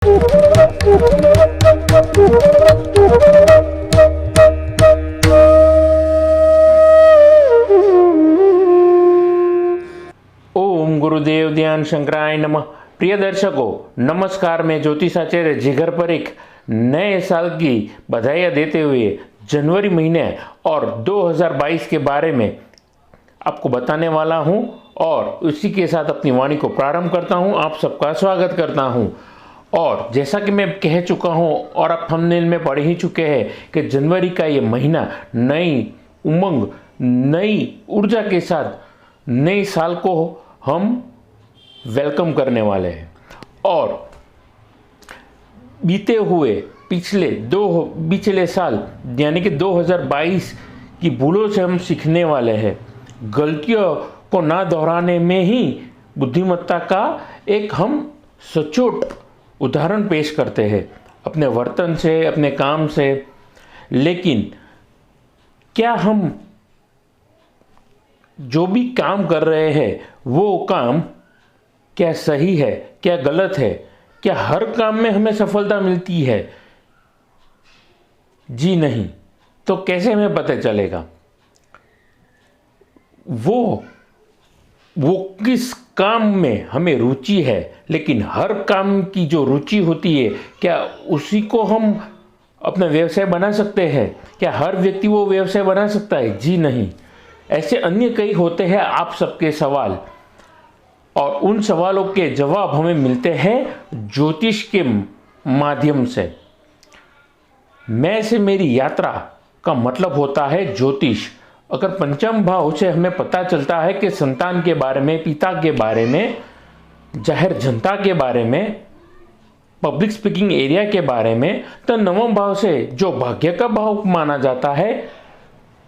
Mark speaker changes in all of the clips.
Speaker 1: ओम गुरुदेव ध्यान शंकराय नमः। प्रिय दर्शकों नमस्कार। मैं ज्योतिषाचार्य जिगर पर एक नए साल की बधाइयाँ देते हुए जनवरी महीने और 2022 के बारे में आपको बताने वाला हूं और उसी के साथ अपनी वाणी को प्रारंभ करता हूं। आप सबका स्वागत करता हूं। और जैसा कि मैं कह चुका हूं और आप थंबनेल में पढ़ ही चुके हैं कि जनवरी का ये महीना नई उमंग, नई ऊर्जा के साथ नए साल को हम वेलकम करने वाले हैं और बीते हुए पिछले साल यानी कि 2022 की भूलों से हम सीखने वाले हैं। गलतियों को ना दोहराने में ही बुद्धिमत्ता का एक हम सचोट उदाहरण पेश करते हैं अपने वर्तन से, अपने काम से। लेकिन क्या हम जो भी काम कर रहे हैं वो काम क्या सही है, क्या गलत है, क्या हर काम में हमें सफलता मिलती है? जी नहीं। तो कैसे हमें पता चलेगा वो किस काम में हमें रुचि है? लेकिन हर काम की जो रुचि होती है क्या उसी को हम अपना व्यवसाय बना सकते हैं? क्या हर व्यक्ति वो व्यवसाय बना सकता है? जी नहीं। ऐसे अन्य कई होते हैं आप सबके सवाल और उन सवालों के जवाब हमें मिलते हैं ज्योतिष के माध्यम से। मैं से मेरी यात्रा का मतलब होता है ज्योतिष। अगर पंचम भाव से हमें पता चलता है कि संतान के बारे में, पिता के बारे में, जाहिर जनता के बारे में, पब्लिक स्पीकिंग एरिया के बारे में, तो नवम भाव से जो भाग्य का भाव माना जाता है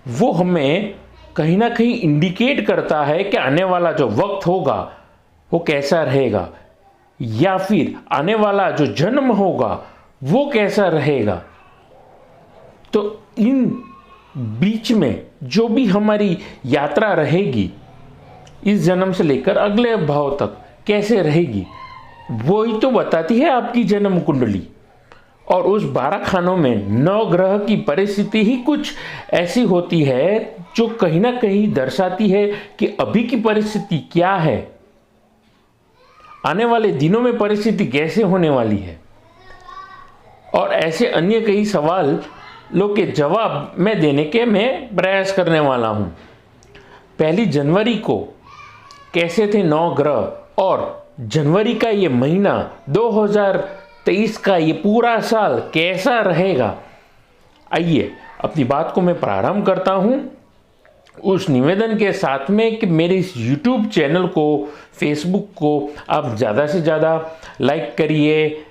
Speaker 1: वो हमें कहीं ना कहीं इंडिकेट करता है कि आने वाला जो वक्त होगा वो कैसा रहेगा, या फिर आने वाला जो जन्म होगा वो कैसा रहेगा। तो इन बीच में जो भी हमारी यात्रा रहेगी इस जन्म से लेकर अगले भाव तक कैसे रहेगी वो ही तो बताती है आपकी जन्म कुंडली। और उस 12 खानों में 9 ग्रह की परिस्थिति ही कुछ ऐसी होती है जो कहीं ना कहीं दर्शाती है कि अभी की परिस्थिति क्या है, आने वाले दिनों में परिस्थिति कैसे होने वाली है। और ऐसे अन्य कई सवाल लोग के जवाब मैं देने के मैं प्रयास करने वाला हूं। 1 जनवरी को कैसे थे 9 ग्रह और जनवरी का ये महीना 2023 का ये पूरा साल कैसा रहेगा। आइए अपनी बात को मैं प्रारंभ करता हूं उस निवेदन के साथ में कि मेरे इस YouTube चैनल को, Facebook को आप ज़्यादा से ज़्यादा लाइक करिए,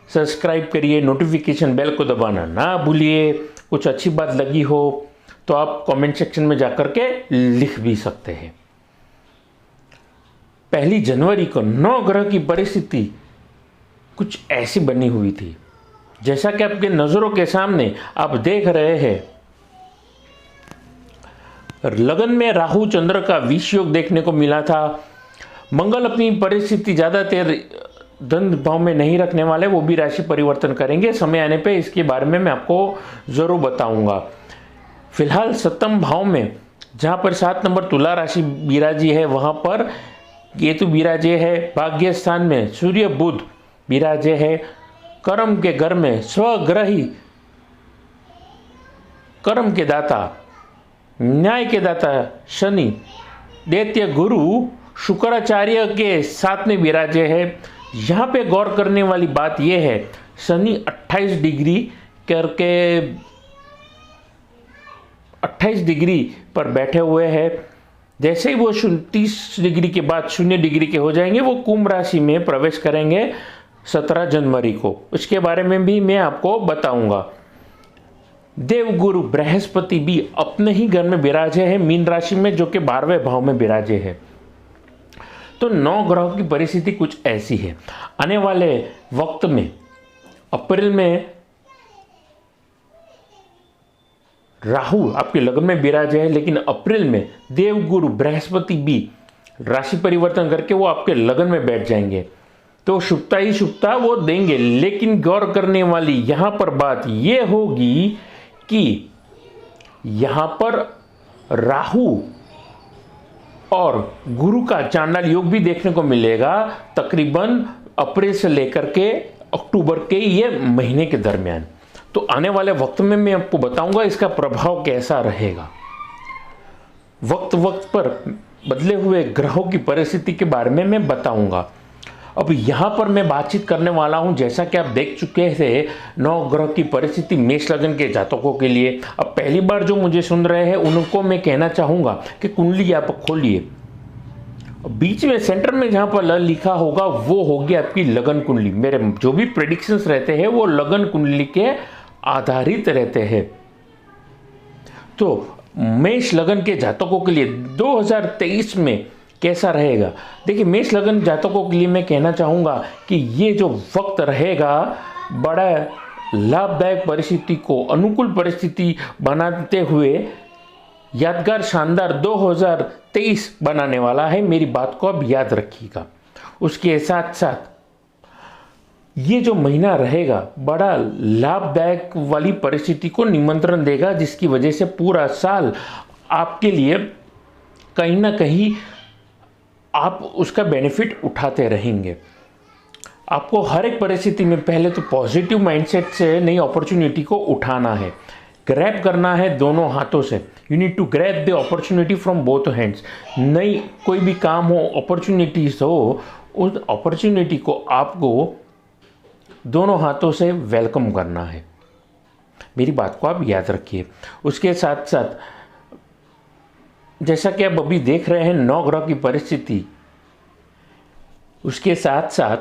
Speaker 1: सब्सक्राइब करिए, नोटिफिकेशन बेल को दबाना ना भूलिए। कुछ अच्छी बात लगी हो तो आप कमेंट सेक्शन में जाकर के लिख भी सकते हैं। 1 जनवरी को 9 ग्रह की परिस्थिति कुछ ऐसी बनी हुई थी जैसा कि आपके नजरों के सामने आप देख रहे हैं। लगन में राहु चंद्र का विष योग देखने को मिला था। मंगल अपनी परिस्थिति ज्यादा देर धन भाव में नहीं रखने वाले, वो भी राशि परिवर्तन करेंगे। समय आने पे इसके बारे में मैं आपको जरूर बताऊंगा। फिलहाल 7वें भाव में जहां पर 7 नंबर तुला राशि विराजी है वहां पर केतु विराजे है। भाग्य स्थान में सूर्य बुध विराजे है। कर्म के घर में स्वग्रही, कर्म के दाता, न्याय के दाता शनि, दैत्य गुरु शुक्राचार्य के साथ में विराजे है। यहाँ पे गौर करने वाली बात यह है शनि 28 डिग्री करके 28 डिग्री पर बैठे हुए हैं। जैसे ही वो 30 डिग्री के बाद 0 डिग्री के हो जाएंगे वो कुंभ राशि में प्रवेश करेंगे 17 जनवरी को। इसके बारे में भी मैं आपको बताऊंगा। देवगुरु बृहस्पति भी अपने ही घर में विराजे हैं मीन राशि में, जो कि 12वें भाव में विराजे है। तो 9 ग्रहों की परिस्थिति कुछ ऐसी है। आने वाले वक्त में अप्रैल में राहु आपके लग्न में विराजे है, लेकिन अप्रैल में देवगुरु बृहस्पति भी राशि परिवर्तन करके वो आपके लग्न में बैठ जाएंगे। तो शुभता ही शुभता वो देंगे। लेकिन गौर करने वाली यहाँ पर बात ये होगी कि यहाँ पर राहु और गुरु का चांडाल योग भी देखने को मिलेगा, तकरीबन अप्रैल से लेकर के अक्टूबर के ये महीने के दरमियान। तो आने वाले वक्त में मैं आपको बताऊंगा इसका प्रभाव कैसा रहेगा। वक्त वक्त पर बदले हुए ग्रहों की परिस्थिति के बारे में मैं बताऊंगा। अब यहाँ पर मैं बातचीत करने वाला हूँ, जैसा कि आप देख चुके थे, 9 ग्रह की परिस्थिति मेष लग्न के जातकों के लिए। अब पहली बार जो मुझे सुन रहे हैं उनको मैं कहना चाहूँगा कि कुंडली आप खोलिए, बीच में सेंटर में जहाँ पर ल लिखा होगा वो होगी आपकी लगन कुंडली। मेरे जो भी प्रेडिक्शंस रहते हैं वो लगन कुंडली के आधारित रहते हैं। तो मेष लगन के जातकों के लिए 2023 में कैसा रहेगा? देखिए, मेष लगन जातकों के लिए मैं कहना चाहूँगा कि ये जो वक्त रहेगा बड़ा लाभदायक परिस्थिति को अनुकूल परिस्थिति बनाते हुए यादगार शानदार 2023 बनाने वाला है। मेरी बात को अब याद रखिएगा। उसके साथ साथ ये जो महीना रहेगा बड़ा लाभदायक वाली परिस्थिति को निमंत्रण देगा, जिसकी वजह से पूरा साल आपके लिए कहीं ना कहीं आप उसका बेनिफिट उठाते रहेंगे। आपको हर एक परिस्थिति में पहले तो पॉजिटिव माइंडसेट से नई अपॉर्चुनिटी को उठाना है, ग्रैब करना है दोनों हाथों से। You need to grab the opportunity from both hands. नई कोई भी काम हो, अपॉर्चुनिटीज हो, उस अपॉर्चुनिटी को आपको दोनों हाथों से वेलकम करना है। मेरी बात को आप याद रखिए। उसके साथ साथ जैसा कि आप अभी देख रहे हैं 9 ग्रह की परिस्थिति, उसके साथ साथ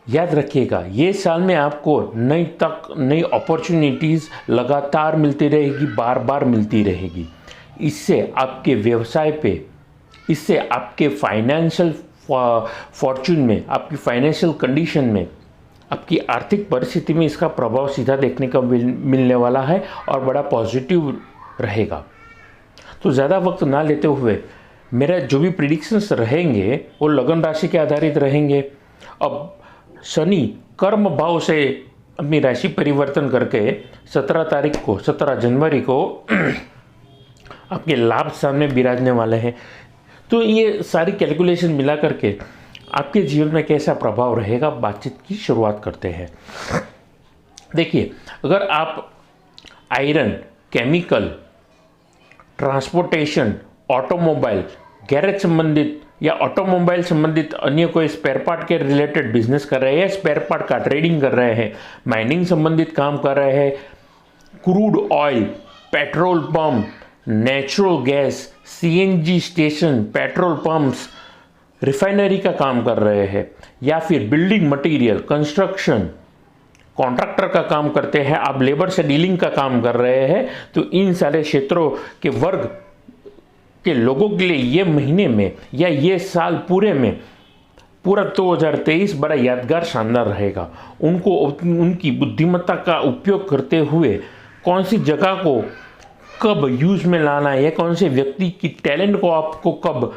Speaker 1: याद रखिएगा ये साल में आपको नई अपॉर्चुनिटीज़ लगातार मिलती रहेगी, बार बार मिलती रहेगी। इससे आपके व्यवसाय पे, इससे आपके फाइनेंशियल फॉर्चून में, आपकी फाइनेंशियल कंडीशन में, आपकी आर्थिक परिस्थिति में इसका प्रभाव सीधा देखने का मिलने वाला है और बड़ा पॉजिटिव रहेगा। तो ज़्यादा वक्त ना लेते हुए मेरा जो भी प्रिडिक्शंस रहेंगे वो लगन राशि के आधारित रहेंगे। अब शनि कर्म भाव से अपनी राशि परिवर्तन करके 17 जनवरी को आपके लाभ स्थान में विराजने वाले हैं। तो ये सारी कैलकुलेशन मिला करके आपके जीवन में कैसा प्रभाव रहेगा, बातचीत की शुरुआत करते हैं। देखिए, अगर आप iron, chemical, transportation, automobile, garage संबंधित या ऑटोमोबाइल संबंधित अन्य कोई स्पेयर पार्ट के रिलेटेड बिजनेस कर रहे हैं, स्पेयर पार्ट का ट्रेडिंग कर रहे हैं, माइनिंग संबंधित काम कर रहे हैं, crude oil, petrol pump, natural gas, CNG station, petrol pumps, refinery का काम कर रहे हैं, या फिर बिल्डिंग मटेरियल, कंस्ट्रक्शन, कॉन्ट्रैक्टर का काम करते हैं, आप लेबर से डीलिंग का काम कर रहे हैं, तो इन सारे क्षेत्रों के वर्ग के लोगों के लिए ये महीने में या ये साल पूरे में पूरा 2023 बड़ा यादगार शानदार रहेगा। उनको उनकी बुद्धिमत्ता का उपयोग करते हुए कौन सी जगह को कब यूज़ में लाना है, कौन से व्यक्ति की टैलेंट को आपको कब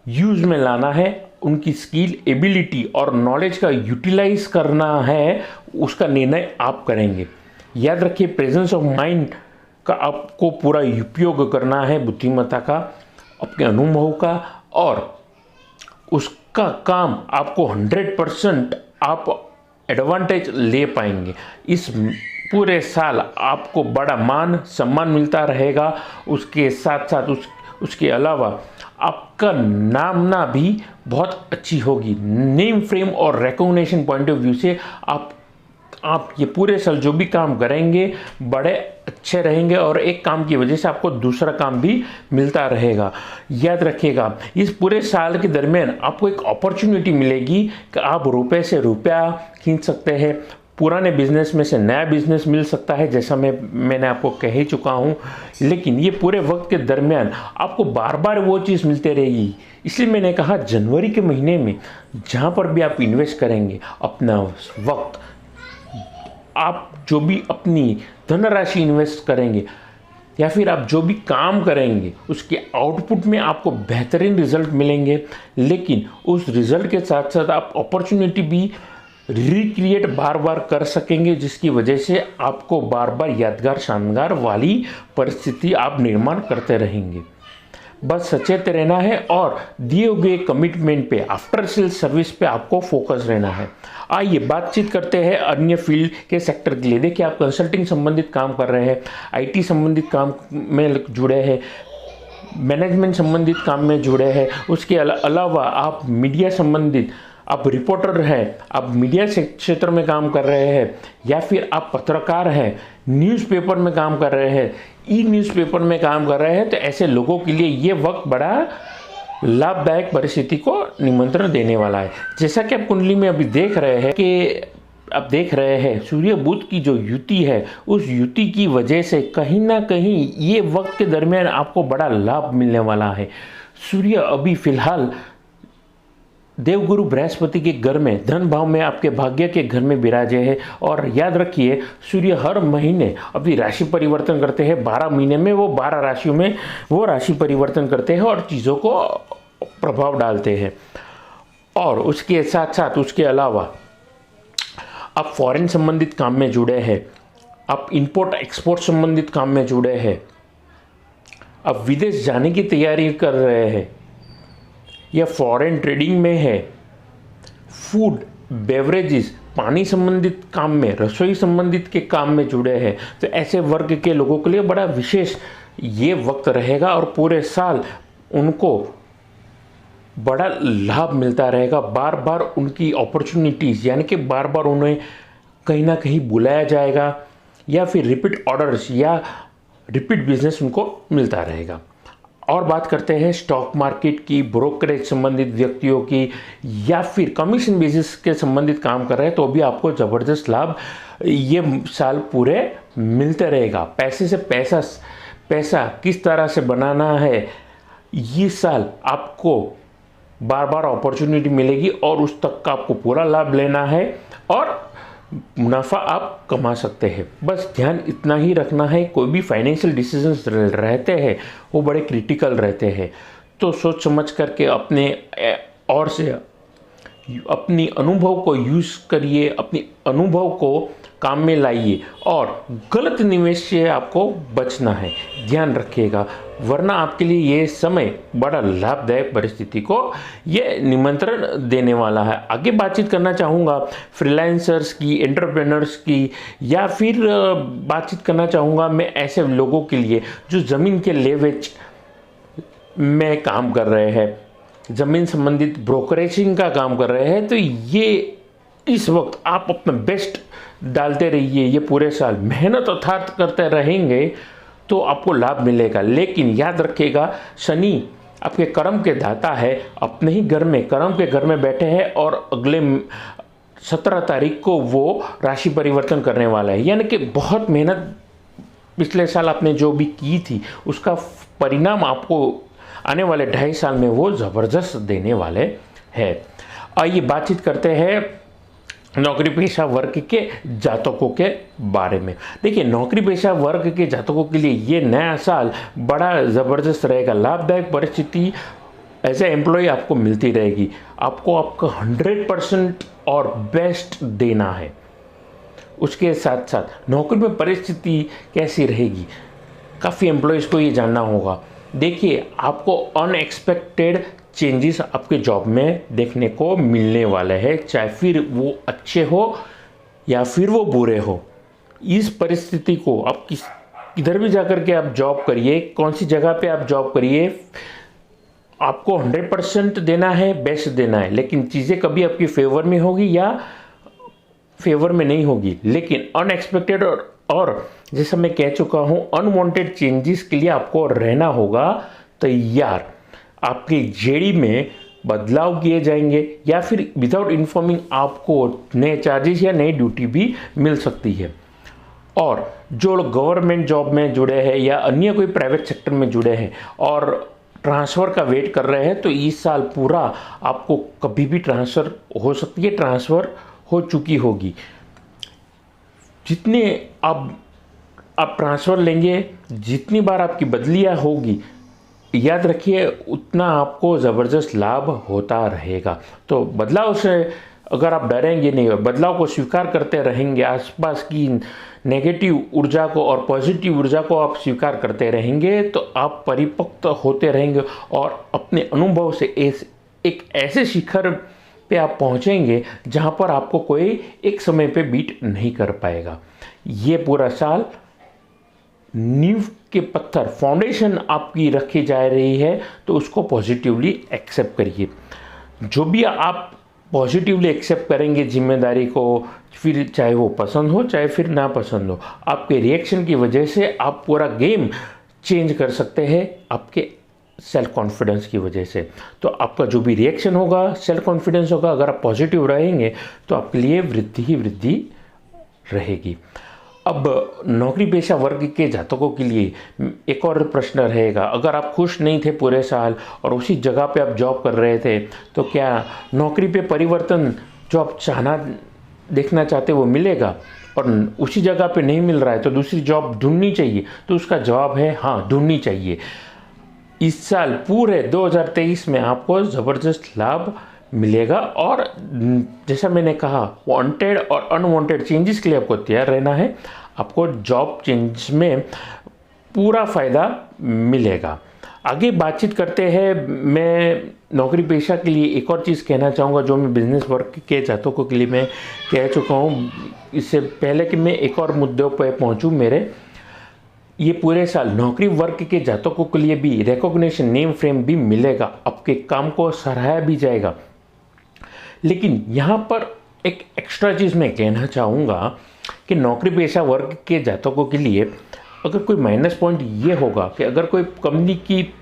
Speaker 1: यूज़ में लाना है, उनकी स्किल, एबिलिटी और नॉलेज का यूटिलाइज करना है, उसका निर्णय आप करेंगे। याद रखिए, प्रेजेंस ऑफ माइंड का आपको पूरा उपयोग करना है, बुद्धिमत्ता का, अपने अनुभव का, और उसका काम आपको 100% आप एडवांटेज ले पाएंगे। इस पूरे साल आपको बड़ा मान सम्मान मिलता रहेगा। उसके साथ साथ उसके अलावा आपका नामना भी बहुत अच्छी होगी। नेम फ्रेम और रिकॉग्निशन पॉइंट ऑफ व्यू से आप ये पूरे साल जो भी काम करेंगे बड़े अच्छे रहेंगे, और एक काम की वजह से आपको दूसरा काम भी मिलता रहेगा। याद रखिएगा, इस पूरे साल के दरमियान आपको एक अपॉर्चुनिटी मिलेगी कि आप रुपए से रुपया खींच सकते हैं, पुराने बिजनेस में से नया बिजनेस मिल सकता है, जैसा मैंने आपको कह ही चुका हूँ। लेकिन ये पूरे वक्त के दरमियान आपको बार बार वो चीज़ मिलते रहेगी। इसलिए मैंने कहा जनवरी के महीने में जहाँ पर भी आप इन्वेस्ट करेंगे अपना वक्त, आप जो भी अपनी धनराशि इन्वेस्ट करेंगे, या फिर आप जो भी काम करेंगे उसके आउटपुट में आपको बेहतरीन रिजल्ट मिलेंगे, लेकिन उस रिजल्ट के साथ साथ आप अपॉर्चुनिटी भी रिक्रिएट बार बार कर सकेंगे, जिसकी वजह से आपको बार बार यादगार शानदार वाली परिस्थिति आप निर्माण करते रहेंगे। बस सचेत रहना है और दिए हुए कमिटमेंट पे, आफ्टर सेल्स सर्विस पे आपको फोकस रहना है। आइए बातचीत करते हैं अन्य फील्ड के सेक्टर के लिए। देखिए, आप कंसल्टिंग संबंधित काम कर रहे हैं, आईटी संबंधित काम में जुड़े हैं, मैनेजमेंट संबंधित काम में जुड़े हैं, उसके अलावा आप मीडिया संबंधित, आप रिपोर्टर हैं, आप मीडिया क्षेत्र में काम कर रहे हैं, या फिर आप पत्रकार हैं, न्यूज़पेपर में काम कर रहे हैं, ई न्यूज़पेपर में काम कर रहे हैं, तो ऐसे लोगों के लिए ये वक्त बड़ा लाभदायक परिस्थिति को निमंत्रण देने वाला है। जैसा कि आप कुंडली में अभी देख रहे हैं कि आप देख रहे हैं सूर्य बुध की जो युति है, उस युति की वजह से कहीं ना कहीं ये वक्त के दरमियान आपको बड़ा लाभ मिलने वाला है। सूर्य अभी फिलहाल देवगुरु बृहस्पति के घर में, धन भाव में, आपके भाग्य के घर में विराजे है। और याद रखिए, सूर्य हर महीने अभी राशि परिवर्तन करते हैं। 12 महीने में वो 12 राशियों में वो राशि परिवर्तन करते हैं और चीज़ों को प्रभाव डालते हैं। और उसके साथ साथ उसके अलावा आप फॉरेन संबंधित काम में जुड़े हैं, आप इंपोर्ट एक्सपोर्ट संबंधित काम में जुड़े हैं, आप विदेश जाने की तैयारी कर रहे हैं या फॉरेन ट्रेडिंग में है, फूड बेवरेजेस, पानी संबंधित काम में, रसोई संबंधित के काम में जुड़े हैं, तो ऐसे वर्ग के लोगों के लिए बड़ा विशेष ये वक्त रहेगा और पूरे साल उनको बड़ा लाभ मिलता रहेगा। बार बार उनकी अपॉर्चुनिटीज़, यानी कि बार बार उन्हें कहीं ना कहीं बुलाया जाएगा या फिर रिपीट ऑर्डर्स या रिपीट बिजनेस उनको मिलता रहेगा। और बात करते हैं स्टॉक मार्केट की, ब्रोकरेज संबंधित व्यक्तियों की, या फिर कमीशन बेसिस के संबंधित काम कर रहे हैं, तो भी आपको ज़बरदस्त लाभ ये साल पूरे मिलते रहेगा। पैसे से पैसा किस तरह से बनाना है, ये साल आपको बार बार अपॉर्चुनिटी मिलेगी और उस तक का आपको पूरा लाभ लेना है और मुनाफा आप कमा सकते हैं। बस ध्यान इतना ही रखना है, कोई भी फाइनेंशियल डिसीजंस रहते हैं वो बड़े क्रिटिकल रहते हैं, तो सोच समझ करके अपने और से अपनी अनुभव को यूज़ करिए, अपनी अनुभव को काम में लाइए और गलत निवेश से आपको बचना है, ध्यान रखिएगा, वरना आपके लिए ये समय बड़ा लाभदायक परिस्थिति को ये निमंत्रण देने वाला है। आगे बातचीत करना चाहूँगा फ्रीलांसर्स की, एंटरप्रेनर्स की, या फिर बातचीत करना चाहूँगा मैं ऐसे लोगों के लिए जो ज़मीन के लेवेज में काम कर रहे हैं, ज़मीन संबंधित ब्रोकरेजिंग का काम कर रहे हैं। तो ये इस वक्त आप अपना बेस्ट डालते रहिए, ये पूरे साल मेहनत अथात करते रहेंगे तो आपको लाभ मिलेगा। लेकिन याद रखिएगा, शनि आपके कर्म के दाता है, अपने ही घर में, कर्म के घर में बैठे हैं और अगले 17 तारीख को वो राशि परिवर्तन करने वाला है। यानी कि बहुत मेहनत पिछले साल आपने जो भी की थी उसका परिणाम आपको आने वाले 2.5 साल में वो ज़बरदस्त देने वाले हैं। आइए बातचीत करते हैं नौकरी पेशा वर्ग के जातकों के बारे में। देखिए, नौकरी पेशा वर्ग के जातकों के लिए ये नया साल बड़ा ज़बरदस्त रहेगा। लाभदायक परिस्थिति एज ए एम्प्लॉय आपको मिलती रहेगी। आपको आपका 100% और बेस्ट देना है। उसके साथ साथ नौकरी में परिस्थिति कैसी रहेगी, काफ़ी एम्प्लॉयज़ को ये जानना होगा। देखिए, आपको अनएक्सपेक्टेड चेंजेस आपके जॉब में देखने को मिलने वाले हैं, चाहे फिर वो अच्छे हो या फिर वो बुरे हो। इस परिस्थिति को आप किधर भी जाकर के आप जॉब करिए, कौन सी जगह पे आप जॉब करिए, आपको 100% देना है, बेस्ट देना है। लेकिन चीज़ें कभी आपकी फेवर में होगी या फेवर में नहीं होगी। लेकिन अनएक्सपेक्टेड और जैसा मैं कह चुका हूँ, अनवांटेड चेंजेस के लिए आपको रहना होगा तैयार। आपकी जेडी में बदलाव किए जाएंगे या फिर विदाउट इन्फॉर्मिंग आपको नए चार्जेस या नई ड्यूटी भी मिल सकती है। और जो लोग गवर्नमेंट जॉब में जुड़े हैं या अन्य कोई प्राइवेट सेक्टर में जुड़े हैं और ट्रांसफ़र का वेट कर रहे हैं, तो इस साल पूरा आपको कभी भी ट्रांसफ़र हो सकती है, ट्रांसफ़र हो चुकी होगी। जितने अब आप ट्रांसफ़र लेंगे, जितनी बार आपकी बदलियाँ होगी, याद रखिए उतना आपको ज़बरदस्त लाभ होता रहेगा। तो बदलाव से अगर आप डरेंगे नहीं और बदलाव को स्वीकार करते रहेंगे, आसपास की नेगेटिव ऊर्जा को और पॉजिटिव ऊर्जा को आप स्वीकार करते रहेंगे, तो आप परिपक्व होते रहेंगे और अपने अनुभव से एक ऐसे शिखर पे आप पहुंचेंगे जहां पर आपको कोई एक समय पे बीट नहीं कर पाएगा। ये पूरा साल नींव के पत्थर, फाउंडेशन आपकी रखी जा रही है, तो उसको पॉजिटिवली एक्सेप्ट करिए। जो भी आप पॉजिटिवली एक्सेप्ट करेंगे जिम्मेदारी को, फिर चाहे वो पसंद हो चाहे फिर ना पसंद हो, आपके रिएक्शन की वजह से आप पूरा गेम चेंज कर सकते हैं आपके सेल्फ कॉन्फिडेंस की वजह से। तो आपका जो भी रिएक्शन होगा, सेल्फ कॉन्फिडेंस होगा, अगर आप पॉजिटिव रहेंगे तो आपके लिए वृद्धि ही वृद्धि रहेगी। अब नौकरी पेशा वर्ग के जातकों के लिए एक और प्रश्न रहेगा, अगर आप खुश नहीं थे पूरे साल और उसी जगह पे आप जॉब कर रहे थे, तो क्या नौकरी पे परिवर्तन जो आप देखना चाहते वो मिलेगा? और उसी जगह पे नहीं मिल रहा है तो दूसरी जॉब ढूंढनी चाहिए? तो उसका जवाब है हाँ, ढूंढनी चाहिए। इस साल पूरे 2023 में आपको ज़बरदस्त लाभ मिलेगा और जैसा मैंने कहा, वांटेड और अनवांटेड चेंजेस के लिए आपको तैयार रहना है। आपको जॉब चेंज में पूरा फ़ायदा मिलेगा। आगे बातचीत करते हैं। मैं नौकरी पेशा के लिए एक और चीज़ कहना चाहूँगा जो मैं बिजनेस वर्क के जातकों के लिए मैं कह चुका हूँ। इससे पहले कि मैं एक और मुद्दों पर पहुँचूँ, मेरे ये पूरे साल नौकरी वर्ग के जातकों के लिए भी रिकॉग्निशन, नेम फ्रेम भी मिलेगा, आपके काम को सराहा भी जाएगा। लेकिन यहाँ पर एक एक्स्ट्रा चीज़ मैं कहना चाहूँगा कि नौकरी पेशा वर्ग के जातकों के लिए अगर कोई माइनस पॉइंट ये होगा कि अगर कोई कंपनी की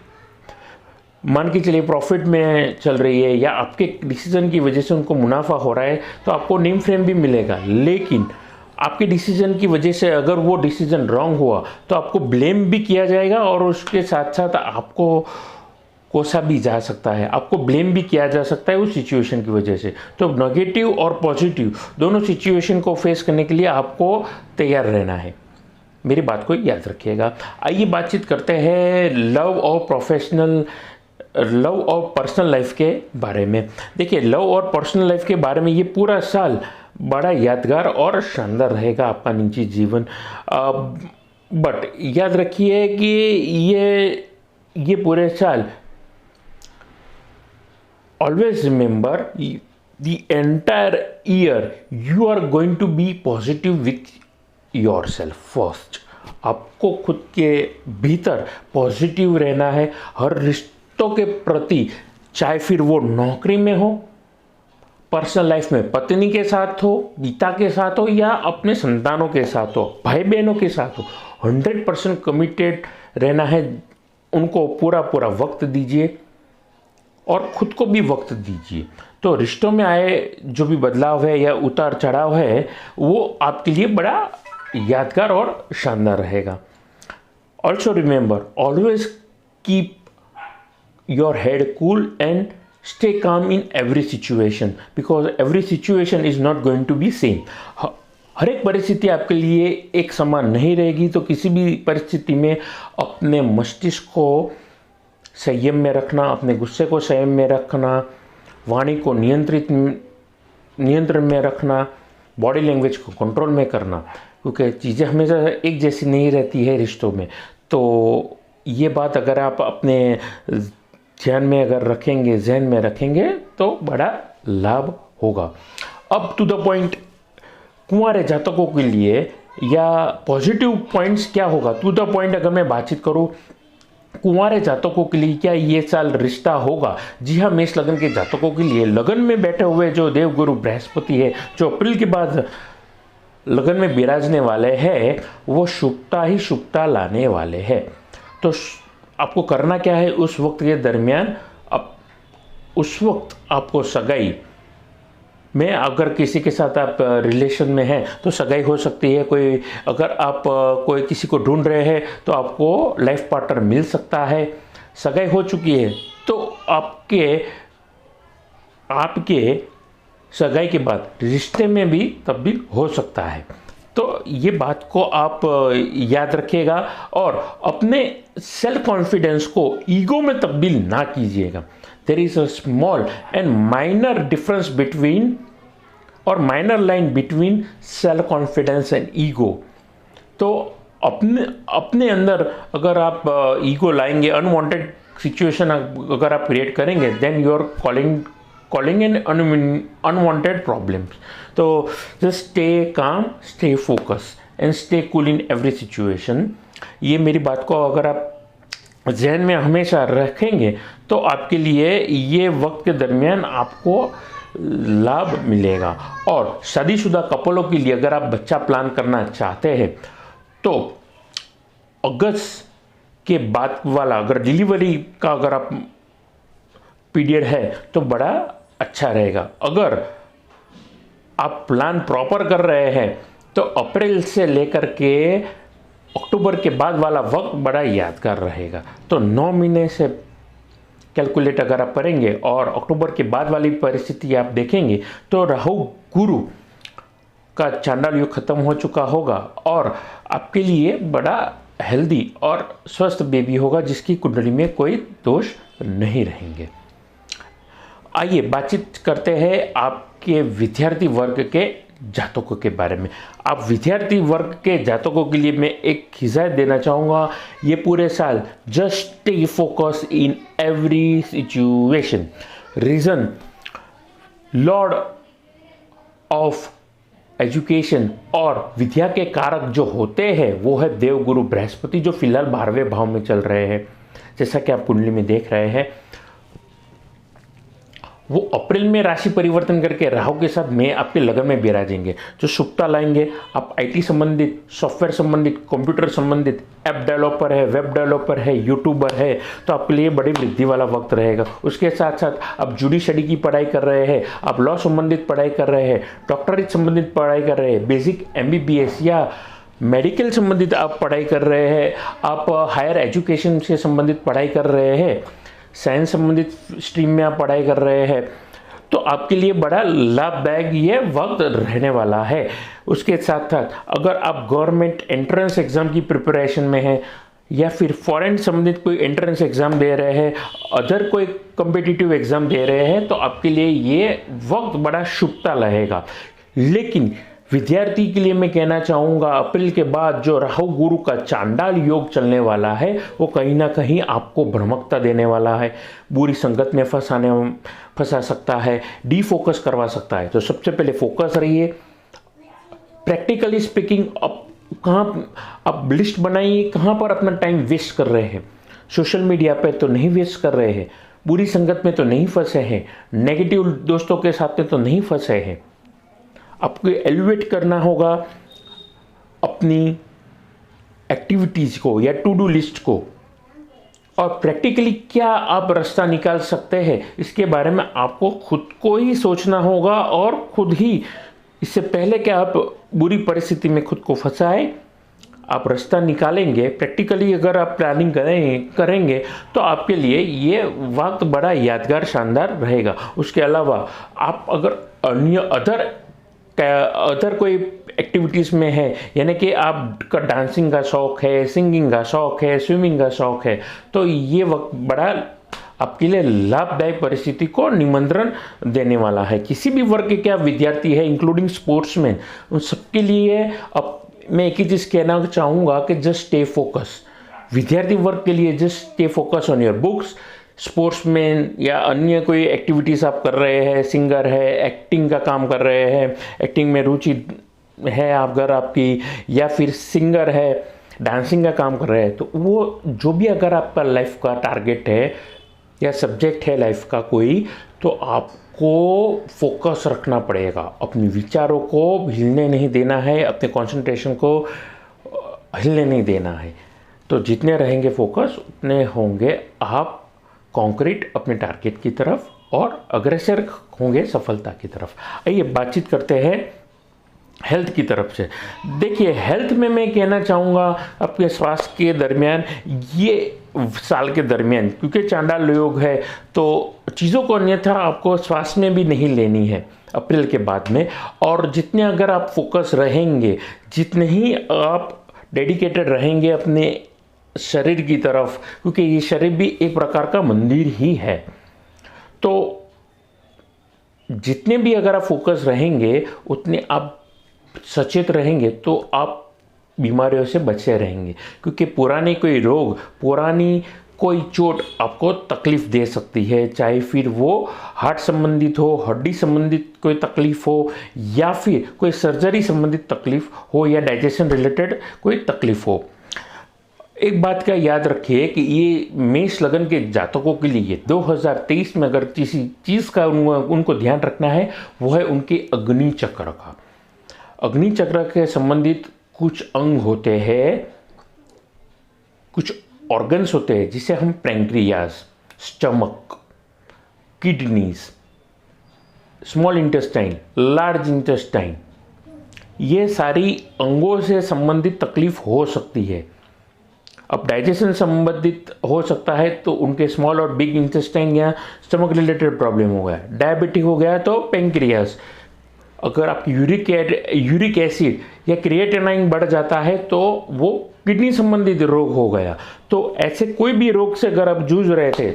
Speaker 1: मान के चलिए प्रॉफिट में चल रही है या आपके डिसीजन की वजह से उनको मुनाफा हो रहा है, तो आपको नेम फ्रेम भी मिलेगा। लेकिन आपके डिसीजन की वजह से अगर वो डिसीजन रॉन्ग हुआ तो आपको ब्लेम भी किया जाएगा और उसके साथ साथ आपको कोसा भी जा सकता है, आपको ब्लेम भी किया जा सकता है उस सिचुएशन की वजह से। तो नेगेटिव और पॉजिटिव दोनों सिचुएशन को फेस करने के लिए आपको तैयार रहना है। मेरी बात को याद रखिएगा। आइए बातचीत करते हैं लव और पर्सनल लाइफ के बारे में। देखिए, लव और पर्सनल लाइफ के बारे में ये पूरा साल बड़ा यादगार और शानदार रहेगा आपका निजी जीवन। बट याद रखिए कि ये पूरे साल always remember the entire year you are going to be positive with yourself first। आपको खुद के भीतर पॉजिटिव रहना है हर रिश्तों के प्रति, चाहे फिर वो नौकरी में हो, पर्सनल लाइफ में पत्नी के साथ हो, पिता के साथ हो या अपने संतानों के साथ हो, भाई बहनों के साथ हो। 100% कमिटेड रहना है, उनको पूरा पूरा वक्त दीजिए और खुद को भी वक्त दीजिए। तो रिश्तों में आए जो भी बदलाव है या उतार चढ़ाव है, वो आपके लिए बड़ा यादगार और शानदार रहेगा। Also remember, always keep your head cool and stay calm in every situation, because every situation is not going to be same. हर एक परिस्थिति आपके लिए एक समान नहीं रहेगी, तो किसी भी परिस्थिति में अपने मस्तिष्क को संयम में रखना, अपने गुस्से को संयम में रखना, वाणी को नियंत्रण में रखना, बॉडी लैंग्वेज को कंट्रोल में करना, क्योंकि चीज़ें हमेशा एक जैसी नहीं रहती है रिश्तों में। तो ये बात अगर आप अपने ध्यान में अगर रखेंगे, जहन में रखेंगे, तो बड़ा लाभ होगा। अब टू द पॉइंट, कुंवारे जातकों के लिए या पॉजिटिव पॉइंट्स क्या होगा, टू द पॉइंट अगर मैं बातचीत करूँ, कुंवारे जातकों के लिए क्या ये साल रिश्ता होगा? जी हाँ, मेष लगन के जातकों के लिए लगन में बैठे हुए जो देवगुरु बृहस्पति है, जो अप्रैल के बाद लगन में विराजने वाले हैं, वो शुभता ही शुभता लाने वाले हैं। तो आपको करना क्या है उस वक्त के दरमियान? उस वक्त आपको सगाई में, अगर किसी के साथ आप रिलेशन में हैं तो सगाई हो सकती है। कोई अगर आप कोई किसी को ढूंढ रहे हैं तो आपको लाइफ पार्टनर मिल सकता है। सगाई हो चुकी है तो आपके सगाई के बाद रिश्ते में भी तब्दील हो सकता है। तो ये बात को आप याद रखिएगा और अपने सेल्फ कॉन्फिडेंस को ईगो में तब्दील ना कीजिएगा। There is a small and minor difference between और minor line between self confidence and ego. तो अपने अंदर अगर आप ईगो लाएंगे, अनवांटेड सिचुएशन अगर आप क्रिएट करेंगे, then you are calling in unwanted problems. तो just stay calm, stay focus and stay cool in every situation. ये मेरी बात को अगर आप जहन में हमेशा रखेंगे तो आपके लिए ये वक्त के दरमियान आपको लाभ मिलेगा। और शादीशुदा कपलों के लिए अगर आप बच्चा प्लान करना चाहते हैं तो अगस्त के बाद वाला अगर डिलीवरी का अगर आप पीरियड है तो बड़ा अच्छा रहेगा। अगर आप प्लान प्रॉपर कर रहे हैं तो अप्रैल से लेकर के अक्टूबर के बाद वाला वक्त बड़ा यादगार रहेगा। तो 9 महीने से कैलकुलेट अगर आप करेंगे और अक्टूबर के बाद वाली परिस्थिति आप देखेंगे तो राहु गुरु का चांडाल युग खत्म हो चुका होगा और आपके लिए बड़ा हेल्दी और स्वस्थ बेबी होगा जिसकी कुंडली में कोई दोष नहीं रहेंगे। आइए बातचीत करते हैं आपके विद्यार्थी वर्ग के जातकों के बारे में। आप विद्यार्थी वर्ग के जातकों के लिए मैं एक हिदायत देना चाहूँगा, ये पूरे साल just stay focus in every situation. Reason, Lord of education और विद्या के कारक जो होते हैं वो है देवगुरु बृहस्पति, जो फिलहाल 12वें भाव में चल रहे हैं। जैसा कि आप कुंडली में देख रहे हैं, वो अप्रैल में राशि परिवर्तन करके राहु के साथ में आपके लगन में विराजेंगे, जो शुभता लाएंगे। आप आईटी संबंधित, सॉफ्टवेयर संबंधित, कंप्यूटर संबंधित, ऐप डेवलपर है, वेब डेवलपर है, यूट्यूबर है, तो आपके लिए बड़ी वृद्धि वाला वक्त रहेगा। उसके साथ साथ आप जुडिशरी की पढ़ाई कर रहे हैं, आप लॉ संबंधित पढ़ाई कर रहे हैं, डॉक्टरेट संबंधित पढ़ाई कर रहे हैं, बेसिक MBBS या मेडिकल संबंधित आप पढ़ाई कर रहे हैं, आप हायर एजुकेशन से संबंधित पढ़ाई कर रहे हैं, साइंस संबंधित स्ट्रीम में आप पढ़ाई कर रहे हैं, तो आपके लिए बड़ा लाभदायक ये वक्त रहने वाला है। उसके साथ साथ अगर आप गवर्नमेंट एंट्रेंस एग्ज़ाम की प्रिपरेशन में हैं या फिर फॉरेन संबंधित कोई एंट्रेंस एग्ज़ाम दे रहे हैं, अदर कोई कॉम्पिटिटिव एग्ज़ाम दे रहे हैं, तो आपके लिए ये वक्त बड़ा शुभता रहेगा। लेकिन विद्यार्थी के लिए मैं कहना चाहूँगा, अप्रैल के बाद जो राहु गुरु का चांडाल योग चलने वाला है वो कहीं ना कहीं आपको भ्रमकता देने वाला है, बुरी संगत में फंसा सकता है, डीफोकस करवा सकता है। तो सबसे पहले फोकस रहिए। प्रैक्टिकली स्पीकिंग, आप लिस्ट बनाइए कहाँ पर अपना टाइम वेस्ट कर रहे हैं। सोशल मीडिया पे तो नहीं वेस्ट कर रहे हैं, बुरी संगत में तो नहीं फंसे हैं, नेगेटिव दोस्तों के साथ में तो नहीं फंसे हैं। आपको एलिवेट करना होगा अपनी एक्टिविटीज़ को या टू डू लिस्ट को, और प्रैक्टिकली क्या आप रास्ता निकाल सकते हैं इसके बारे में आपको खुद को ही सोचना होगा और खुद ही, इससे पहले कि आप बुरी परिस्थिति में खुद को फंसाए, आप रास्ता निकालेंगे। प्रैक्टिकली अगर आप प्लानिंग करेंगे तो आपके लिए ये वक्त बड़ा यादगार, शानदार रहेगा। उसके अलावा आप अगर अदर कोई एक्टिविटीज़ में है, यानी कि आपका डांसिंग का शौक़ है, सिंगिंग का शौक़ है, स्विमिंग का शौक़ है, तो ये वक्त बड़ा आपके लिए लाभदायक परिस्थिति को निमंत्रण देने वाला है। किसी भी वर्ग के क्या विद्यार्थी है, इंक्लूडिंग स्पोर्ट्समैन, उन सबके लिए अब मैं एक ही चीज़ कहना चाहूँगा कि जस्ट स्टे फोकस। विद्यार्थी वर्ग के लिए just stay focus on your books. Sportsman या अन्य कोई एक्टिविटीज़ आप कर रहे हैं, सिंगर है, एक्टिंग का काम कर रहे हैं, एक्टिंग में रुचि है अगर आपकी, या फिर सिंगर है, डांसिंग का काम कर रहे हैं, तो वो जो भी अगर आपका लाइफ का टारगेट है या सब्जेक्ट है लाइफ का कोई, तो आपको फोकस रखना पड़ेगा। अपने विचारों को हिलने नहीं देना है, अपने कंसंट्रेशन को हिलने नहीं देना है। तो जितने रहेंगे फोकस उतने होंगे आप कॉन्क्रीट अपने टारगेट की तरफ और अग्रसर होंगे सफलता की तरफ। आइए बातचीत करते हैं हेल्थ की तरफ से। देखिए, हेल्थ में मैं कहना चाहूँगा आपके स्वास्थ्य के दरमियान, ये साल के दरमियान, क्योंकि चांडाल योग है तो चीज़ों को अन्यथा आपको स्वास्थ्य में भी नहीं लेनी है। अप्रैल के बाद में। और जितने अगर आप फोकस रहेंगे, जितने ही आप डेडिकेटेड रहेंगे अपने शरीर की तरफ, क्योंकि ये शरीर भी एक प्रकार का मंदिर ही है, तो जितने भी अगर आप फोकस रहेंगे, उतने आप सचेत रहेंगे, तो आप बीमारियों से बचे रहेंगे। क्योंकि पुरानी कोई रोग, पुरानी कोई चोट आपको तकलीफ दे सकती है, चाहे फिर वो हार्ट संबंधित हो, हड्डी संबंधित कोई तकलीफ हो, या फिर कोई सर्जरी संबंधित तकलीफ हो, या डाइजेशन रिलेटेड कोई तकलीफ हो। एक बात का याद रखिए कि ये मेष लगन के जातकों के लिए 2023 में अगर किसी चीज़ का उनको ध्यान रखना है, वो है उनके अग्नि चक्र का। अग्नि चक्र के संबंधित कुछ अंग होते हैं, कुछ ऑर्गन्स होते हैं, जिसे हम pancreas, stomach, kidneys, small intestine, large intestine, ये सारी अंगों से संबंधित तकलीफ हो सकती है। अब डाइजेशन संबंधित हो सकता है तो उनके स्मॉल और बिग इंटेस्टाइन या स्टमक रिलेटेड प्रॉब्लम हो गया। डायबिटिक हो गया तो पेंक्रियाज। अगर आपकी यूरिक एसिड या क्रिएटिनाइन बढ़ जाता है तो वो किडनी संबंधित रोग हो गया। तो ऐसे कोई भी रोग से अगर आप जूझ रहे थे,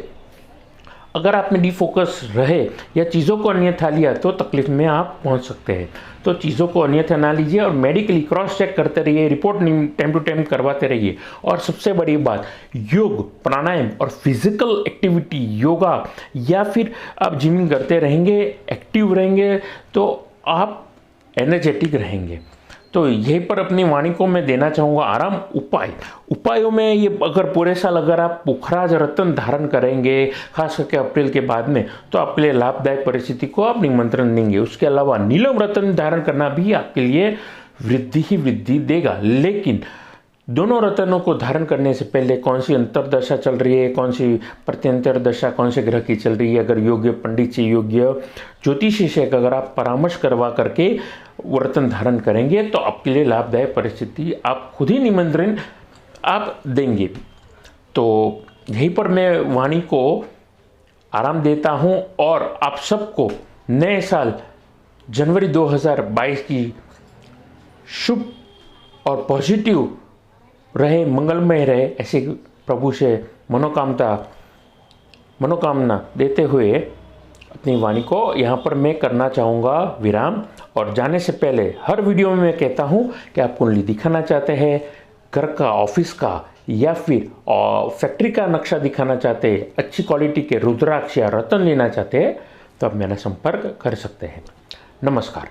Speaker 1: अगर आप में डिफोकस रहे या चीज़ों को अन्यथा लिया, तो तकलीफ में आप पहुंच सकते हैं। तो चीज़ों को अन्यथा ना लीजिए और मेडिकली क्रॉस चेक करते रहिए, रिपोर्ट टाइम टू टाइम करवाते रहिए। और सबसे बड़ी बात, योग, प्राणायाम और फिजिकल एक्टिविटी, योगा या फिर आप जिमिंग करते रहेंगे, एक्टिव रहेंगे, तो आप एनर्जेटिक रहेंगे। तो यहीं पर अपनी वाणी को मैं देना चाहूँगा आराम उपायों में। ये अगर पूरे साल अगर आप पुखराज रत्न धारण करेंगे, खास करके अप्रैल के बाद में, तो आपके लिए लाभदायक परिस्थिति को आप निमंत्रण देंगे। उसके अलावा नीलम रत्न धारण करना भी आपके लिए वृद्धि ही वृद्धि देगा। लेकिन दोनों रत्नों को धारण करने से पहले कौन सी अंतरदशा चल रही है, कौन सी प्रत्यंतर दशा कौन से ग्रह की चल रही है, अगर योग्य पंडित से, योग्य ज्योतिषी से अगर आप परामर्श करवा करके वो रत्न धारण करेंगे, तो आपके लिए लाभदायक परिस्थिति आप खुद ही निमंत्रण आप देंगे। तो यहीं पर मैं वाणी को आराम देता हूँ और आप सबको नए साल जनवरी 2022 की शुभ और पॉजिटिव रहे, मंगलमय रहे, ऐसे प्रभु से मनोकामना देते हुए अपनी वाणी को यहाँ पर मैं करना चाहूँगा विराम। और जाने से पहले हर वीडियो में मैं कहता हूँ कि आप कुंडली दिखाना चाहते हैं, घर का, ऑफिस का या फिर फैक्ट्री का नक्शा दिखाना चाहते हैं, अच्छी क्वालिटी के रुद्राक्ष या रत्न लेना चाहते हैं, तो आप मेरा संपर्क कर सकते हैं। नमस्कार।